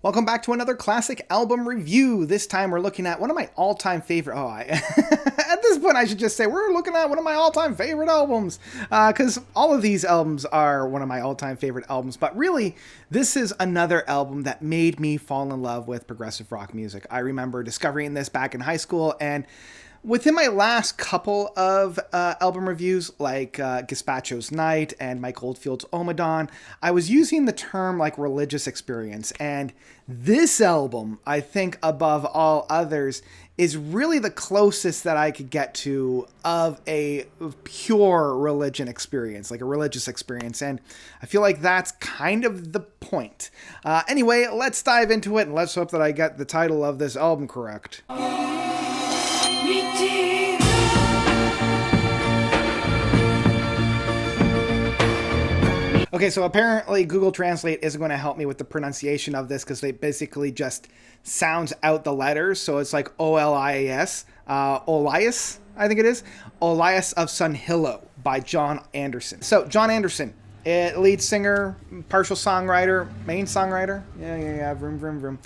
Welcome back to another classic album review. This time we're looking at one of my all-time favorite... at this point I should just say we're looking at one of my all-time favorite albums. Because all of these albums are one of my all-time favorite albums. But really, this is another album that made me fall in love with progressive rock music. I remember discovering this back in high school, and within my last couple of album reviews, like Gazpacho's Night and Mike Oldfield's Omadon, I was using the term like religious experience. And this album, I think above all others, is really the closest that I could get to of a pure religion experience, like a religious experience. And I feel like that's kind of the point. Anyway, let's dive into it, and let's hope that I get the title of this album correct. Okay, so apparently Google Translate isn't going to help me with the pronunciation of this because they basically just sounds out the letters. So it's like Olias, Olias, I think it is. Olias of Sunhillow by John Anderson. So John Anderson, lead singer, partial songwriter, main songwriter. Yeah, vroom, vroom, vroom.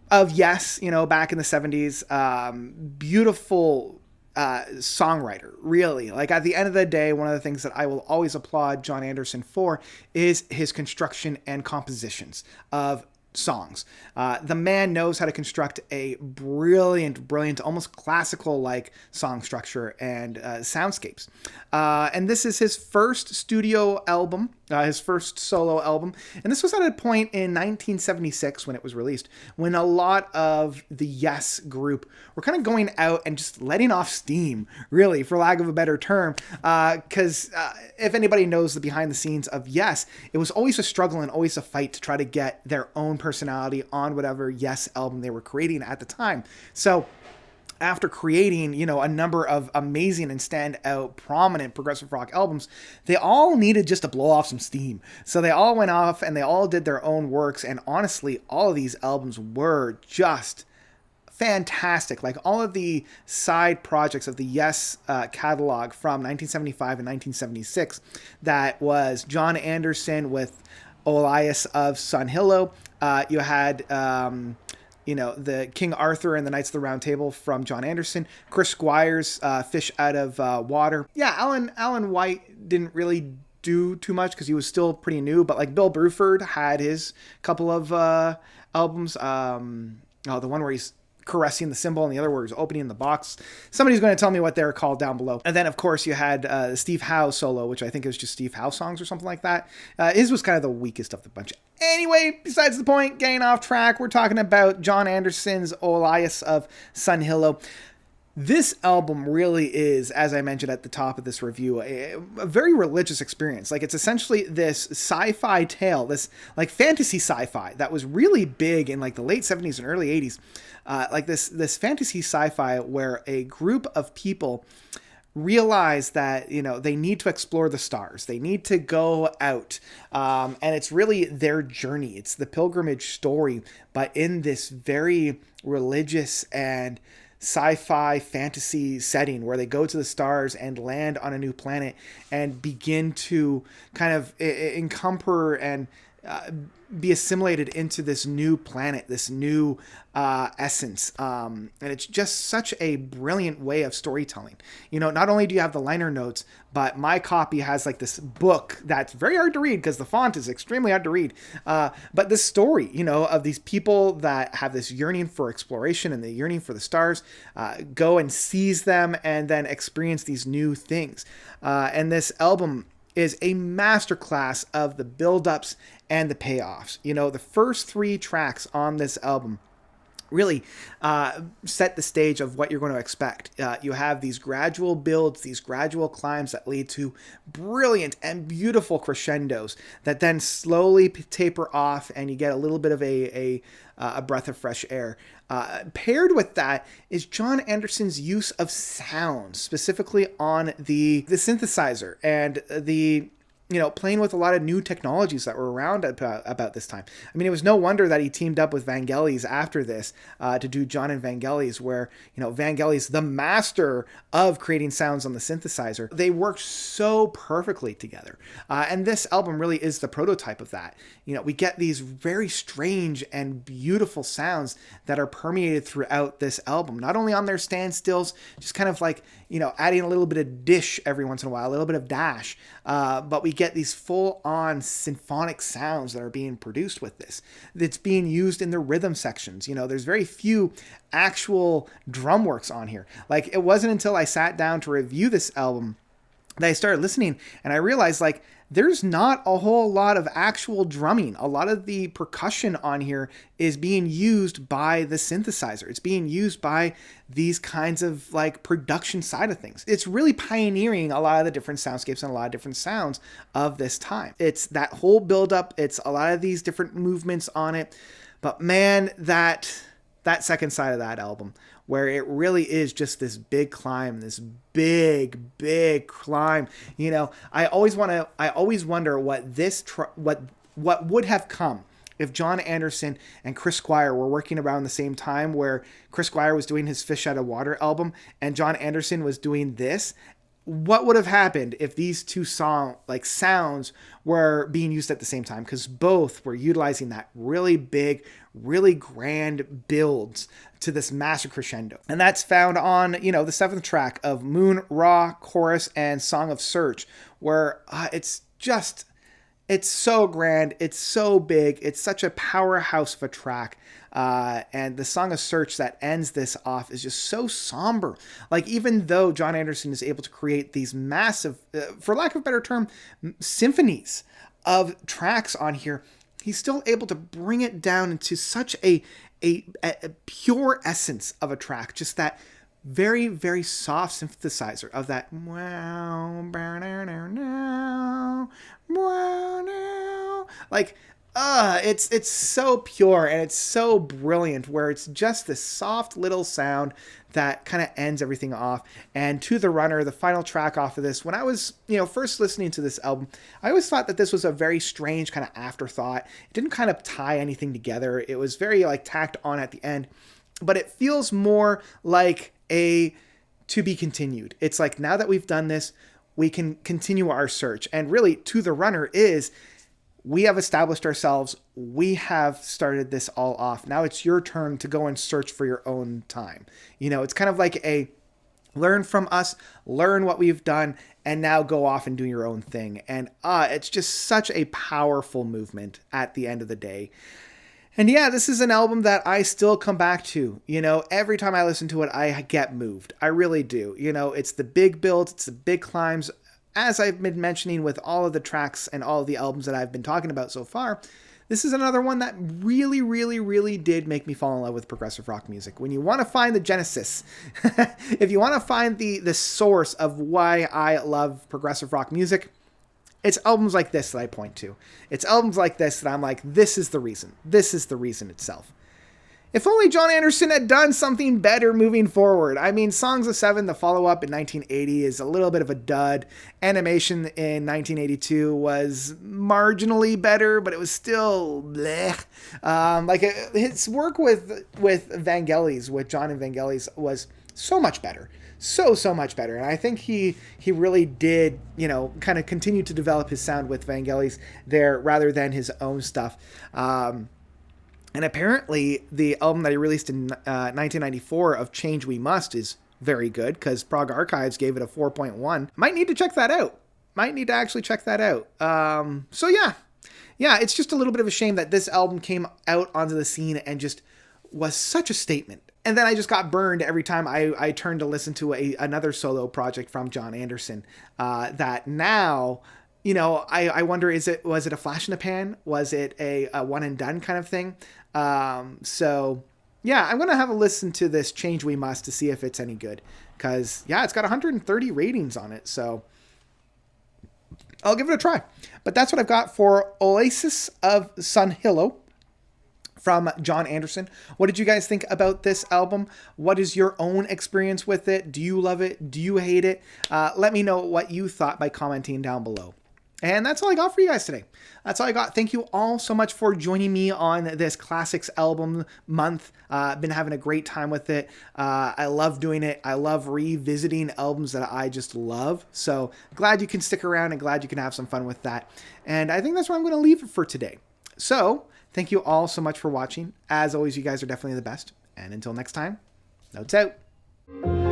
Of Yes, back in the 70s. Beautiful songwriter, really. Like, at the end of the day, one of the things that I will always applaud John Anderson for is his construction and compositions of songs. The man knows how to construct a brilliant, almost classical like song structure and soundscapes. And this is his first studio album, his first solo album. And this was at a point in 1976 when it was released, when a lot of the Yes group were kind of going out and just letting off steam, really, for lack of a better term. Because if anybody knows the behind the scenes of Yes, it was always a struggle and always a fight to try to get their own personality on whatever Yes album they were creating at the time. So after creating, a number of amazing and standout prominent progressive rock albums, they all needed just to blow off some steam. So they all went off and they all did their own works. And honestly, all of these albums were just fantastic. Like, all of the side projects of the Yes catalog from 1975 and 1976, that was John Anderson with Olias of Sunhillow. You had, the King Arthur and the Knights of the Round Table from John Anderson. Chris Squire's Fish Out of Water. Yeah, Alan White didn't really do too much because he was still pretty new, but like Bill Bruford had his couple of albums. The one where he's caressing the cymbal, and the other where he's opening the box. Somebody's going to tell me what they're called down below. And then, of course, you had Steve Howe solo, which I think is just Steve Howe songs or something like that. His was kind of the weakest of the bunch. Anyway, besides the point, getting off track, we're talking about John Anderson's Olias of Sunhillow. This album really is, as I mentioned at the top of this review, a very religious experience. Like, it's essentially this sci-fi tale, this like fantasy sci-fi that was really big in like the late 70s and early 80s. Like this fantasy sci-fi where a group of people realize that, they need to explore the stars. They need to go out. And it's really their journey. It's the pilgrimage story, but in this very religious and sci-fi fantasy setting where they go to the stars and land on a new planet and begin to kind of encumber and be assimilated into this new planet, this new essence. And it's just such a brilliant way of storytelling. Not only do you have the liner notes, but my copy has like this book that's very hard to read because the font is extremely hard to read. But this story, of these people that have this yearning for exploration and the yearning for the stars, go and seize them and then experience these new things. And this album is a masterclass of the build-ups and the payoffs. The first 3 tracks on this album really set the stage of what you're going to expect. You have these gradual builds, these gradual climbs that lead to brilliant and beautiful crescendos that then slowly taper off, and you get a little bit of a breath of fresh air. Paired with that is John Anderson's use of sound, specifically on the synthesizer and the playing with a lot of new technologies that were around about this time. I mean, it was no wonder that he teamed up with Vangelis after this to do John and Vangelis, where, Vangelis, the master of creating sounds on the synthesizer, they worked so perfectly together. And this album really is the prototype of that. We get these very strange and beautiful sounds that are permeated throughout this album, not only on their standstills, just kind of like, adding a little bit of dish every once in a while, a little bit of dash, but we get these full-on symphonic sounds that are being produced with this. It's being used in the rhythm sections. There's very few actual drum works on here. Like, it wasn't until I sat down to review this album that I started listening, and I realized, like, there's not a whole lot of actual drumming. A lot of the percussion on here is being used by the synthesizer. It's being used by these kinds of like production side of things. It's really pioneering a lot of the different soundscapes and a lot of different sounds of this time. It's that whole buildup. It's a lot of these different movements on it. But man, that second side of that album, where it really is just this big climb, this big climb. I always wonder what would have come if John Anderson and Chris Squire were working around the same time, where Chris Squire was doing his Fish Out of Water album and John Anderson was doing this. What would have happened if these two sounds were being used at the same time? Because both were utilizing that really big, really grand builds to this massive crescendo. And that's found on, the 7th track of Moon, Raw, Chorus, and Song of Search, where it's so grand, it's so big, it's such a powerhouse of a track. And the Song of Search that ends this off is just so somber. Like, even though John Anderson is able to create these massive, for lack of a better term, symphonies of tracks on here, he's still able to bring it down into such a pure essence of a track. Just that very, very soft synthesizer of that like, it's so pure and it's so brilliant, where it's just this soft little sound that kind of ends everything off. And To the Runner, the final track off of this, when I was, first listening to this album, I always thought that this was a very strange kind of afterthought. It didn't kind of tie anything together. It was very like tacked on at the end, but it feels more like a to be continued. It's like, now that we've done this, we can continue our search. And really, To the Runner is, we have established ourselves. We have started this all off. Now it's your turn to go and search for your own time. It's kind of like a learn from us, learn what we've done, and now go off and do your own thing. And it's just such a powerful movement at the end of the day. And yeah, this is an album that I still come back to. Every time I listen to it, I get moved. I really do. It's the big builds, it's the big climbs. As I've been mentioning with all of the tracks and all of the albums that I've been talking about so far, this is another one that really, really, really did make me fall in love with progressive rock music. When you want to find the genesis, if you want to find the source of why I love progressive rock music, it's albums like this that I point to. It's albums like this that I'm like, this is the reason. This is the reason itself. If only John Anderson had done something better moving forward. I mean, Songs of Seven, the follow-up in 1980, is a little bit of a dud. Animation in 1982 was marginally better, but it was still bleh. His work with Vangelis, with John and Vangelis, was so much better. So much better. And I think he really did, kind of continue to develop his sound with Vangelis there rather than his own stuff. And apparently the album that he released in 1994 of Change We Must is very good, because PROG Archives gave it a 4.1. Might need to check that out. Might need to actually check that out. So yeah, it's just a little bit of a shame that this album came out onto the scene and just was such a statement. And then I just got burned every time I turned to listen to another solo project from John Anderson. That now, I wonder, was it a flash in the pan? Was it a one and done kind of thing? So yeah, I'm going to have a listen to this Change We Must to see if it's any good. Because yeah, it's got 130 ratings on it. So I'll give it a try. But that's what I've got for Olias of Sunhillow from John Anderson. What did you guys think about this album? What is your own experience with it? Do you love it? Do you hate it? Let me know what you thought by commenting down below. And that's all I got for you guys today. That's all I got. Thank you all so much for joining me on this classics album month. I've been having a great time with it. I love doing it. I love revisiting albums that I just love. So glad you can stick around and glad you can have some fun with that. And I think that's where I'm going to leave it for today. So thank you all so much for watching. As always, you guys are definitely the best. And until next time, notes out.